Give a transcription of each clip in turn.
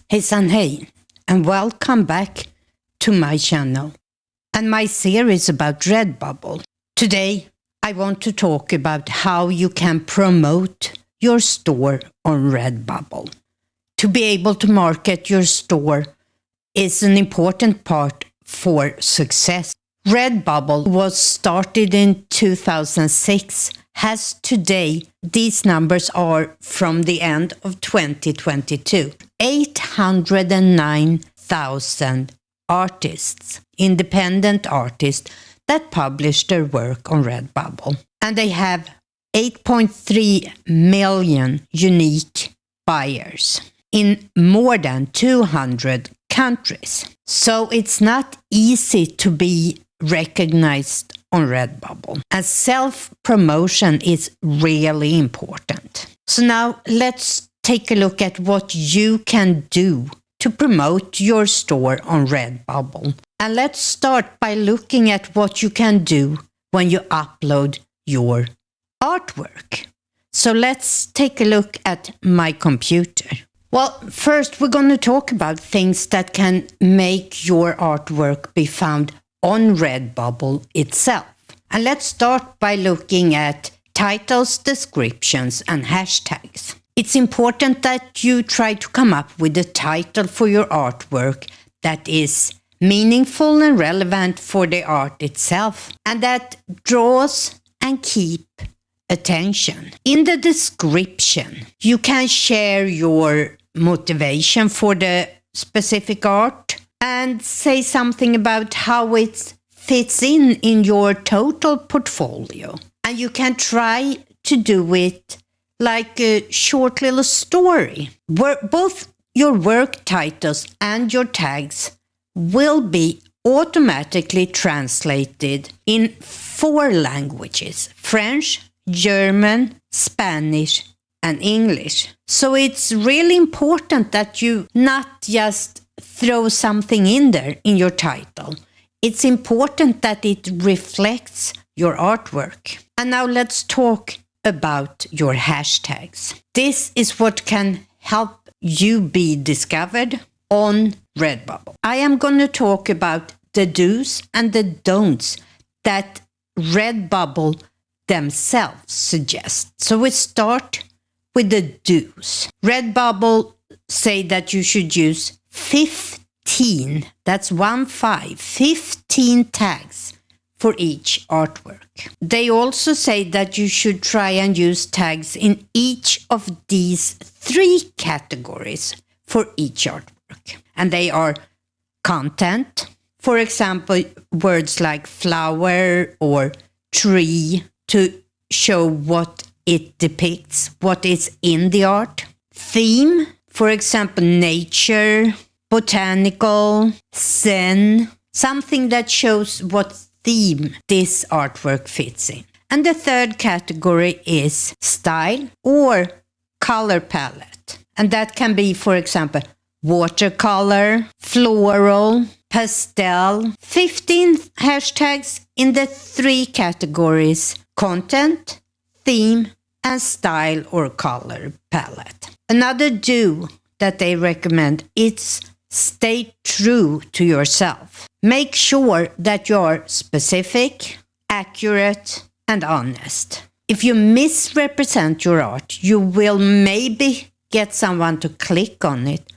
Hejsan hej, and welcome back to my channel and my series about RedBubble. Today I want to talk about how you can promote your store on RedBubble. To be able to market your store is an important part for success. RedBubble was started in 2006. As today, these numbers are from the end of 2022. 809,000 artists, independent artists, that publish their work on RedBubble. And they have 8.3 million unique buyers in more than 200 countries. So it's not easy to be recognized on RedBubble, and self-promotion is really important. So now let's take a look at what you can do to promote your store on RedBubble. And let's start by looking at what you can do when you upload your artwork. So let's take a look at my computer. Well, first we're going to talk about things that can make your artwork be found on RedBubble itself. And let's start by looking at titles, descriptions, and hashtags. It's important that you try to come up with a title for your artwork that is meaningful and relevant for the art itself, and that draws and keep attention. In the description, you can share your motivation for the specific art and say something about how it fits in your total portfolio. And you can try to do it like a short little story, where both your work titles and your tags will be automatically translated in 4 languages: French, German, Spanish, and English. So it's really important that you not just throw something in there in your title. It's important that it reflects your artwork. And now let's talk about your hashtags. This is what can help you be discovered on RedBubble. I am going to talk about the do's and the don'ts that RedBubble themselves suggest. So we start with the do's. RedBubble say that you should use 15, that's 15 tags for each artwork. They also say that you should try and use tags in each of these 3 categories for each artwork. And they are content, for example, words like flower or tree to show what it depicts, what is in the art. Theme, for example, nature, botanical, zen, something that shows what theme this artwork fits in. And the 3rd category is style or color palette. And that can be, for example, watercolor, floral, pastel. 15 hashtags in the 3 categories: content, theme, and style or color palette. Another do that they recommend is stay true to yourself. Make sure that you're specific, accurate, and honest. If you misrepresent your art, you will maybe get someone to click on it,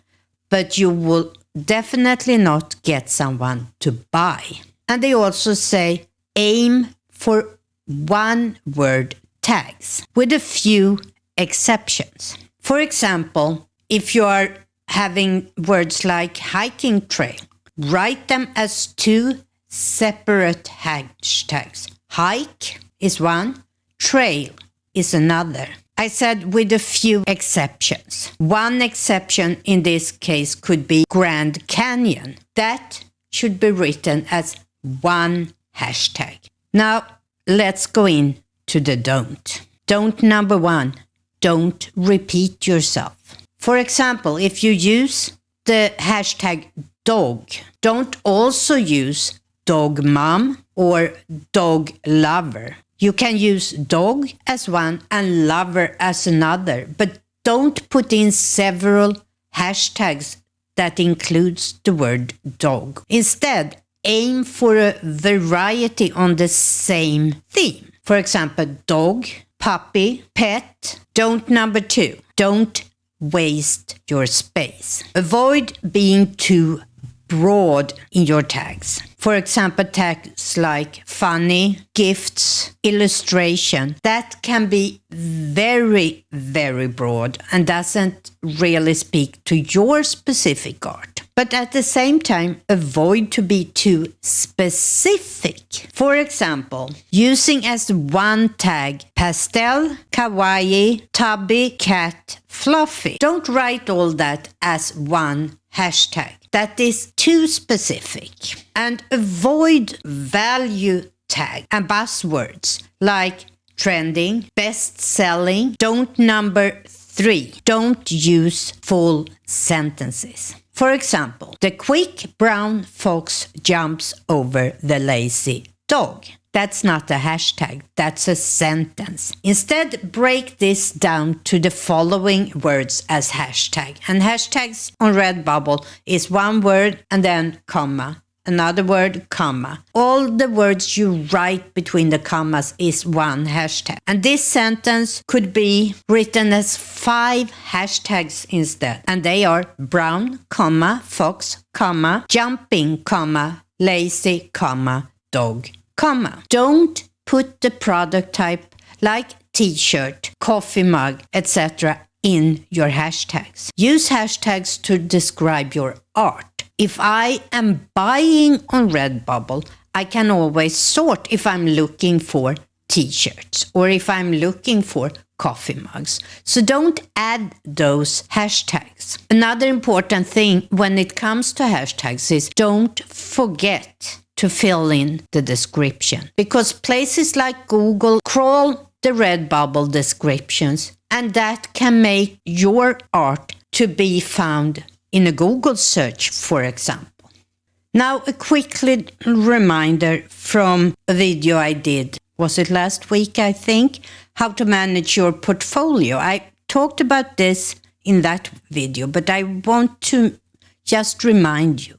but you will definitely not get someone to buy. And they also say aim for 1-word tags with a few exceptions. For example, if you are having words like hiking trail, write them as 2 separate hashtags. Hike is one, trail is another. I said with a few exceptions. One exception in this case could be Grand Canyon. That should be written as 1 hashtag. Now let's go into the don't. Don't number 1, don't repeat yourself. For example, if you use the hashtag dog, don't also use dog mom or dog lover. You can use dog as one and lover as another, but don't put in several hashtags that includes the word dog. Instead, aim for a variety on the same theme. For example, dog, puppy, pet. Don't number 2. Don't waste your space. Avoid being too broad in your tags. For example, tags like funny, gifts, illustration, that can be very, very broad and doesn't really speak to your specific art. But at the same time, avoid to be too specific. For example, using as one tag pastel, kawaii, tubby, cat, fluffy. Don't write all that as one hashtag. That is too specific. And avoid value tag and buzzwords like trending, best-selling. Don't number 3. Don't use full sentences. For example, the quick brown fox jumps over the lazy dog. That's not a hashtag, that's a sentence. Instead, break this down to the following words as hashtag. And hashtags on RedBubble is one word and then comma, another word, comma. All the words you write between the commas is one hashtag. And this sentence could be written as 5 hashtags instead. And they are brown, comma, fox, comma, jumping, comma, lazy, comma, dog, comma. Don't put the product type like t-shirt, coffee mug, etc. in your hashtags. Use hashtags to describe your art. If I am buying on RedBubble, I can always sort if I'm looking for t-shirts or if I'm looking for coffee mugs. So don't add those hashtags. Another important thing when it comes to hashtags is don't forget to fill in the description, because places like Google crawl the RedBubble descriptions, and that can make your art to be found in a Google search, for example. Now, a quick reminder from a video I did, was it last week, I think, how to manage your portfolio. I talked about this in that video, but I want to just remind you,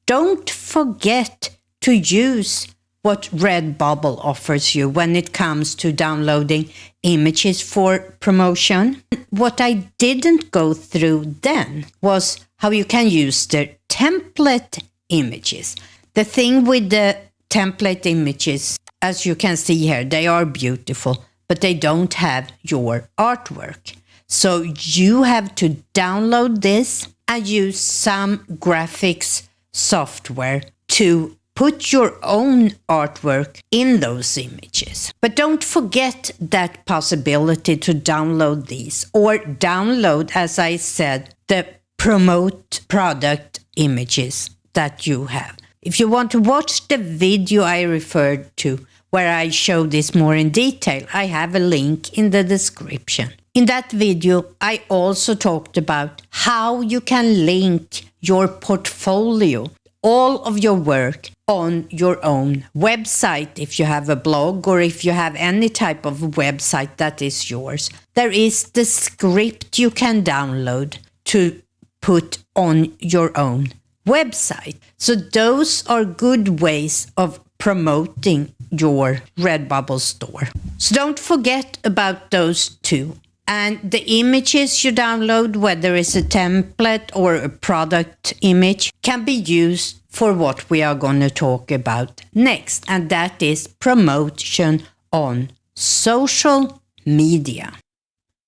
don't forget to use what RedBubble offers you when it comes to downloading images for promotion. What I didn't go through then was how you can use the template images. The thing with the template images, as you can see here, they are beautiful, but they don't have your artwork. So you have to download this and use some graphics software to put your own artwork in those images. But don't forget that possibility to download these, or download, as I said, the promote product images that you have. If you want to watch the video I referred to, where I show this more in detail, I have a link in the description. In that video, I also talked about how you can link your portfolio, all of your work, on your own website, if you have a blog or if you have any type of website that is yours. There is the script you can download to put on your own website. So those are good ways of promoting your RedBubble store. So don't forget about those two. And the images you download, whether it's a template or a product image, can be used for what we are going to talk about next. And that is promotion on social media.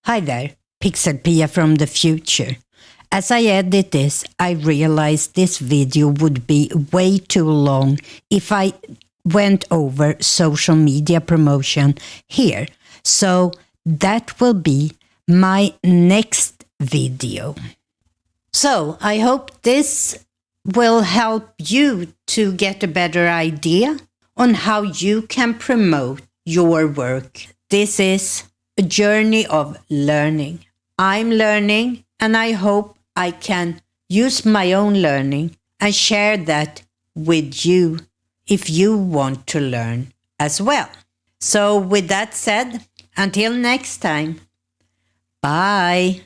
Hi there, PixelPia from the future. As I edit this, I realized this video would be way too long if I went over social media promotion here. So that will be my next video. So I hope this will help you to get a better idea on how you can promote your work. This is a journey of learning. I'm learning, and I hope I can use my own learning and share that with you if you want to learn as well. So with that said, until next time, bye.